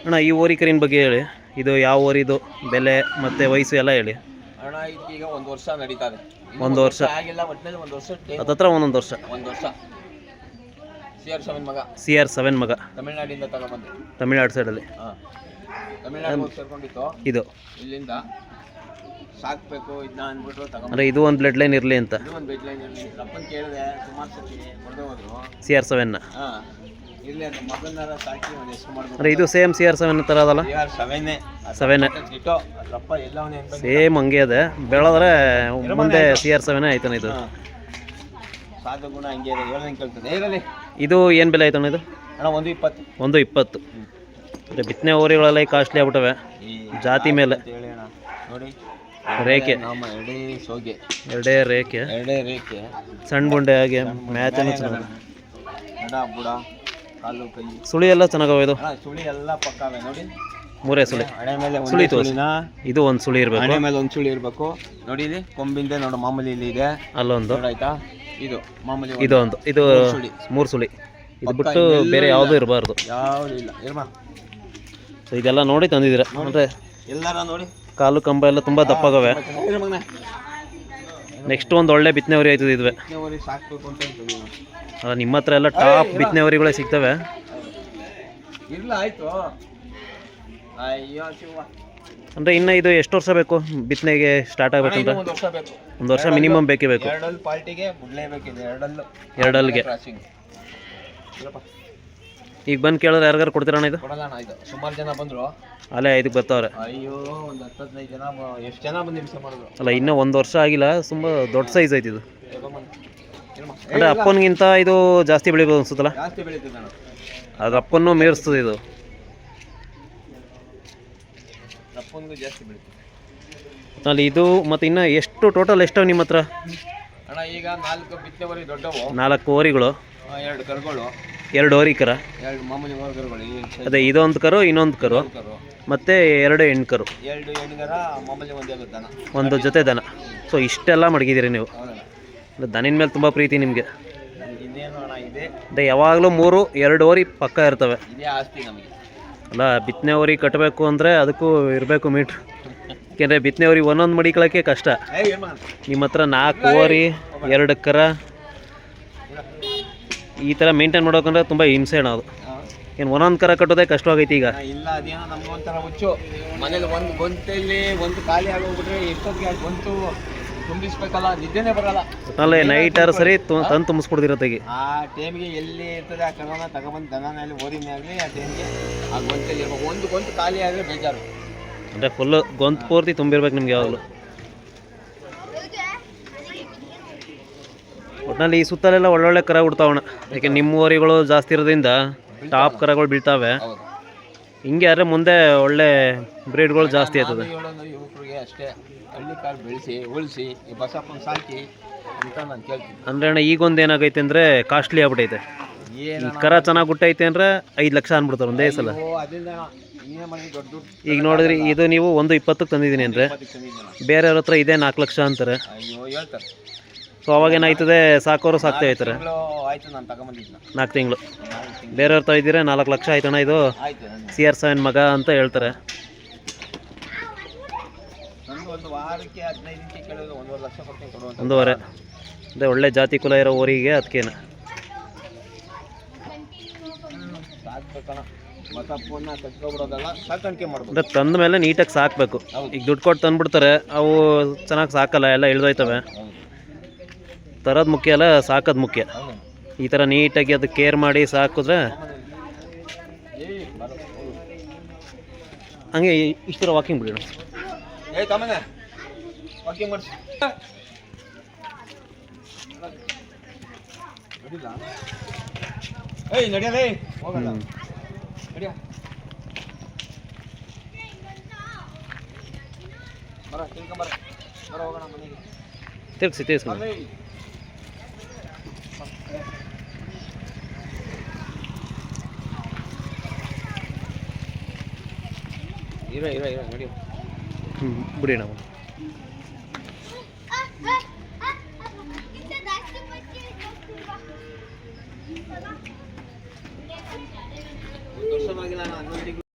ಅಣ್ಣ ಈ ಓರಿ ಕರಿನ ಬಗ್ಗೆ ಹೇಳಿ, ಇದು ಯಾವ ಓರಿದು, ಬೆಲೆ ಮತ್ತು ವಯಸ್ಸು ಎಲ್ಲ ಹೇಳಿ ಅಣ್ಣ. ಈಗ 1 ವರ್ಷ ನಡೀತಾ ಇದೆ. 1 ವರ್ಷ ಆಗಿಲ್ಲ, ಒಟ್ಟಿನಲ್ಲಿ 1 ವರ್ಷ ಹತ್ತತ್ರ ಒಂದೊಂದು ವರ್ಷ. 1 ವರ್ಷ. CR7 ಮಗ. CR7 ಮಗ. ತಮಿಳ್ನಾಡಿಂದ ತಗೊಂಡ್ಬಂದು. ತಮಿಳ್ನಾಡು ಸೈಡಲ್ಲಿ. ಹಾಂ, ತಮಿಳ್ನಾಡು ಸೇರ್ಕೊಂಡಿತ್ತು. ಇದು ಇಲ್ಲಿಂದ ಸಾಕ್ಬೇಕು ಇದನ್ನ ಅಂದ್ಬಿಟ್ಟು ತಗೊಂಡು. ಅಂದರೆ ಇದು ಒಂದು ಬ್ಲಡ್ ಲೈನ್ ಇರಲಿ ಅಂತ. ಇದು ಒಂದು ಬ್ಲಡ್ ಲೈನ್ ಇರಲಿ. ಅಪ್ಪನ ಕೇಳಿದೆ, ಸುಮಾರು ಸತಿ ಹೊಡೆದು ಹೋದ್ರು. CR7. ಹಾಂ, ಇರಲಿ ಅಂತ ಮಗನಾರ ಸಾಕಿ ಒಂದು ಹೆಸರು ಮಾಡ್ಬೇಕು. ಅಂದರೆ ಇದು ಸೇಮ್ CR7 ಥರ ಅದಲ್ಲ? CR7 ಇಟ್ಟು ರಪ್ಪ ಎಲ್ಲವನ್ನೇ ಸೇಮ್ ಹಂಗೆ ಅದೇ, ಬೆಳೆದ್ರೆ ಮುಂದೆ CR7 ಆಯ್ತಾನೆ. ಇದು ಸಾಧು ಗುಣ ಹಂಗೆ ಇದೆ, ಹೇಳ್ದಂಗೆ ಕೇಳ್ತದೆ. ಇರಲಿ. ಇದು ಏನು ಬೆಲೆ ಆಯ್ತಾನೆ ಇದು? ಅಣ್ಣ 120. 120. ಅಂದರೆ ಬಿತ್ತನೆ ಓರಿಗಳೆಲ್ಲ ಕಾಸ್ಟ್ಲಿ ಆಗ್ಬಿಟ್ಟವೆ ಜಾತಿ ಮೇಲೆ. ನೋಡಿ, ರೇಖೆ ಎರಡೇ ರೇಖೆ, ಸಣ್ಣ ಬುಂಡೆ ಹಾಗೆ ಮ್ಯಾಚನ್ನು ಚೆನ್ನಾಗಿ. ಬುಡ, ಕಾಲು, ಕೈ, ಸುಳಿ ಎಲ್ಲ ಚೆನ್ನಾಗವೆ. ಇದು ಸುಳಿ ಎಲ್ಲ ಪಕ್ಕಾವೆ ನೋಡಿ. 3 ಸುಳಿ. ಹಣೆ ಮೇಲೆ ಸುಳಿ ತೋರಿಸಿ. ಇದು ಒಂದು ಸುಳಿ ಇರಬೇಕು. ಹಣೆ ಮೇಲೆ ಒಂದು ಸುಳಿ ಇರಬೇಕು. ನೋಡಿ ಇಲ್ಲಿ ಕೊಂಬಿಂದೆ ನೋಡು, ಮಾಮೂಲಿ ಇಲ್ಲಿ ಇದೆ. ಅಲ್ಲೊಂದು ಆಯ್ತಾ? ಇದು ಮಾಮೂಲಿ. ಇದು 3 ಸುಳಿ. ಇದು ಬಿಟ್ಟು ಬೇರೆ ಯಾವುದೂ ಇರಬಾರ್ದು. ಯಾವುದೂ ಇಲ್ಲ. ಇರ್ಮಾ, ಸೊ ಇದೆಲ್ಲ ನೋಡಿ ತಂದಿದ್ದೀರಾ ಅಂದರೆ ಎಲ್ಲಾರ ನೋಡಿ. ಕಾಲು ಕಂಬ ಎಲ್ಲ ತುಂಬ ದಪ್ಪಾಗವೆ. ನೆಕ್ಸ್ಟ್ ಒಂದು ಒಳ್ಳೆ ಬಿತ್ತನೆ ಹೊರಿ ಆಯ್ತದೆ ಇದುವೆ. ಸಾಕ್ಬೇಕು ಅಂತ ಅಲ್ಲ, ನಿಮ್ಮ ಹತ್ರ ಎಲ್ಲ ಟಾಪ್ ಬಿತ್ತನೆ ಹೊರಿಗಳೇ ಸಿಗ್ತವೆ. ಇಲ್ಲ, ಆಯ್ತು. ಅಯ್ಯೋ ಶಿವ. ಅಂದರೆ ಇನ್ನು ಇದು ಎಷ್ಟು ವರ್ಷ ಬೇಕು ಬಿತ್ತನೆಗೆ ಸ್ಟಾರ್ಟ್ ಆಗಬೇಕಂದ್ರೆ? 1 ವರ್ಷ ಬೇಕು. 1 ವರ್ಷ ಮಿನಿಮಮ್ ಬೇಕೇ ಬೇಕು. ಎರಡಲ್ಲಿ ಪಾಲ್ಟಿಗೆ ಬಿಡಲೇಬೇಕಿದೆ. ಎರಡಲ್ಲಿಗೆ ಈಗ ಬಂದು ಕೇಳಿದ್ರೆ ಯಾರಿಗಾರು ಕೊಡ್ತೀರಣ್ಣ? ಇದು ಕೊಡೋಣ. ಇದು ಸುಮಾರು ಜನ ಬಂದರು, ಅಲ್ಲೇ ಇದಕ್ಕೆ ಬರ್ತಾವ್ರೆ. ಅಯ್ಯೋ, ಒಂದು 10-15 ಜನ. ಎಷ್ಟು ಜನ ಬಂದು ನಿಮಿಷ ಮಾಡಿದ್ರು? ಅಲ್ಲ, ಇನ್ನೂ 1 ವರ್ಷ ಆಗಿಲ್ಲ, ತುಂಬ ದೊಡ್ಡ ಸೈಜ್ ಐತಿ ಇದು. ಅಂದರೆ ಅಪ್ಪನಿಗಿಂತ ಇದು ಜಾಸ್ತಿ ಬೆಳಿಬೋದು ಅನ್ಸುತ್ತಲ್ಲ? ಜಾಸ್ತಿ ಬೆಳೀತದೆ ನಾನು. ಅದು ಅಪ್ಪನ್ನು ಮೀರಿಸ್ತದೆ ಇದು. ಅಪ್ಪನಿಗೂ ಜಾಸ್ತಿ ಬೆಳೀತದೆ. ಅಲ್ಲಿ ಇದು ಮತ್ತು ಇನ್ನು ಎಷ್ಟು ಟೋಟಲ್ ಎಷ್ಟವು ನಿಮ್ಮ ಹತ್ರ? ಅಣ್ಣ ಈಗ 4 ಬಿತ್ತನೆ ಹೊರಿ ದೊಡ್ಡವು, 4 ಓರಿಗಳು, 2 ಕರುಗಳು, 2 ಓರಿ ಕರ, 2 ಮಾಮೂಲಿ ಕರುಗಳು. ಅದೇ ಇದೊಂದು ಕರು, ಇನ್ನೊಂದು ಕರು, ಮತ್ತು 2 ಹೆಣ್ಣು ಕರು, 2 ಹೆಣ್ಗರ, ಮಾಮೂಲಿ ದನ, ಒಂದು ಜೊತೆ ದನ. ಸೊ ಇಷ್ಟೆಲ್ಲ ಮಡಗಿದ್ದೀರಿ ನೀವು. ದನಿನ ಮೇಲೆ ತುಂಬ ಪ್ರೀತಿ ನಿಮಗೆ. ಇನ್ನೇನು ಅಣ್ಣ, ಇದೆ ಅದೇ ಯಾವಾಗಲೂ 2 ಓರಿ ಪಕ್ಕ ಇರ್ತವೆ. ಇದೇ ಆಸ್ತಿ ನಮಗೆ. ಅಲ್ಲ, ಬಿತ್ತನೆ ಓರಿ ಕಟ್ಟಬೇಕು ಅಂದರೆ ಅದಕ್ಕೂ ಇರಬೇಕು ಮೀಟ್ರ್. ಯಾಕೆಂದರೆ ಬಿತ್ತನೆ ಓರಿ ಒಂದೊಂದು ಮಡಿಕೊಳ್ಳೋಕ್ಕೆ ಕಷ್ಟ. ನಿಮ್ಮ ಹತ್ರ 4 ಓರಿ, 2 ಕರ ಈ ಥರ ಮೇಂಟೈನ್ ಮಾಡೋಕಂದ್ರೆ ತುಂಬ ಹಿಂಸೆ ಅಣ್ಣ. ಅದು ಏನು ಒಂದೊಂದು ಕರ ಕಟ್ಟೋದೇ ಕಷ್ಟವಾಗೈತಿ ಈಗ. ಇಲ್ಲ, ಅದೇನೋ ನಮ್ಗೆ ಒಂಥರ ಹುಚ್ಚು. ಮನೇಲಿ ಒಂದು ಗೊಂತಲ್ಲಿ ಒಂದು ಖಾಲಿ ಆಗೋಗ್ಬಿಟ್ರೆ ಎಷ್ಟೊತ್ತಿಗೆ ಆ ಗೊಂತು ತುಂಬಿಸ್ಬೇಕಲ್ಲ, ನಿದ್ದೆನೇ ಬರಲ್ಲ. ಅಲ್ಲೇ ನೈಟಾರು ಸರಿ ತಂದು ತುಂಬಿಸ್ಕೊಡ್ತಿರತ್ತೆಗೆ. ಆ ಟೈಮ್ಗೆ ಎಲ್ಲಿ ಇರ್ತದೆ ಆ ಕರೋನ ತಗೊಬಂದು ದನನಲ್ಲಿ ಓರಿನೇ ಆಗಲಿ, ಆ ಟೈಮ್ಗೆ ಆ ಗೊಂತಲ್ಲಿ ಒಂದು ಗೊಂತು ಖಾಲಿ ಆದರೆ ಬೇಜಾರು. ಅಂದರೆ ಫುಲ್ಲು ಗೊಂತು ಪೂರ್ತಿ ತುಂಬಿರ್ಬೇಕು ನಿಮ್ಗೆ ಯಾವಾಗಲೂ. ಒಟ್ಟಿನಲ್ಲಿ ಈ ಸುತ್ತಲೆಲ್ಲ ಒಳ್ಳೊಳ್ಳೆ ಕರ ಬಿಡ್ತಾವಣ್ಣ. ಯಾಕೆ ನಿಮ್ಮ ಓರಿಗಳು ಜಾಸ್ತಿ ಇರೋದ್ರಿಂದ ಟಾಪ್ ಕರಗಳು ಬೀಳ್ತಾವೆ. ಹಿಂಗೆ ಆದರೆ ಮುಂದೆ ಒಳ್ಳೆ ಬ್ರೀಡ್ಗಳು ಜಾಸ್ತಿ ಆಗ್ತದೆ. ಯುವಕರಿಗೆ ಅಷ್ಟೇ ಹಳ್ಳಿ ಕಾರ್ ಬೆಳೆಸಿ ಉಳಿಸಿ ಈ ಬಸಪ್ಪನ ಸಾಕಿ ಅಂತ ನಾನು ಕೇಳ್ತೀನಿ. ಅಂದರೆ ಅಣ್ಣ ಈಗೊಂದು ಏನಾಗೈತೆ ಅಂದರೆ ಕಾಸ್ಟ್ಲಿ ಆಗ್ಬಿಟ್ಟೈತೆ. ಈ ಕರ ಚೆನ್ನಾಗಿ ಗುಟ್ಟೈತೆ ಅಂದರೆ 5 ಲಕ್ಷ ಅಂದ್ಬಿಡ್ತಾರೆ ಒಂದೇ ಸಲ. ಈಗ ನೋಡಿದ್ರಿ, ಇದು ನೀವು 120ಕ್ಕೆ ತಂದಿದ್ದೀನಿ ಅಂದರೆ ಬೇರೆಯವ್ರ ಹತ್ರ ಇದೇ 4 ಲಕ್ಷ ಅಂತಾರೆ. ಹೇಳ್ತಾರೆ. ಸೊ ಅವಾಗೇನಾಯ್ತದೆ, ಸಾಕೋರು ಸಾಕ್ತಾ ಇರ್ತಾರೆ. 4 ತಿಂಗಳು ಬೇರೆಯವ್ರ ಹತ್ರ ಇದ್ದೀರಾ 4 ಲಕ್ಷ ಆಯ್ತಣ್ಣ. ಇದು CR7 ಮಗ ಅಂತ ಹೇಳ್ತಾರೆ. ಒಂದೂವರೆ. ಅದೇ ಒಳ್ಳೆ ಜಾತಿ ಕುಲ ಇರೋ ಊರಿಗೆ ಅದಕ್ಕೇನ ಅಂದರೆ ತಂದ ಮೇಲೆ ನೀಟಾಗಿ ಸಾಕಬೇಕು. ಈಗ ದುಡ್ಡು ಕೊಟ್ಟು ತಂದುಬಿಡ್ತಾರೆ, ಅವು ಚೆನ್ನಾಗಿ ಸಾಕಲ್ಲ, ಎಲ್ಲ ಇಳ್ದೋಯ್ತವೆ. ತರೋದು ಮುಖ್ಯ ಅಲ್ಲ, ಸಾಕೋದು ಮುಖ್ಯ. ಈ ಥರ ನೀಟಾಗಿ ಅದು ಕೇರ್ ಮಾಡಿ ಸಾಕಿದ್ರೆ ಹಂಗೆ ಇಷ್ಟರ ವಾಕಿಂಗ್ ಬಿಡೋಣ. ತಿರ್ಗಿಸಿ ಬಿಡಿ ನಾವು.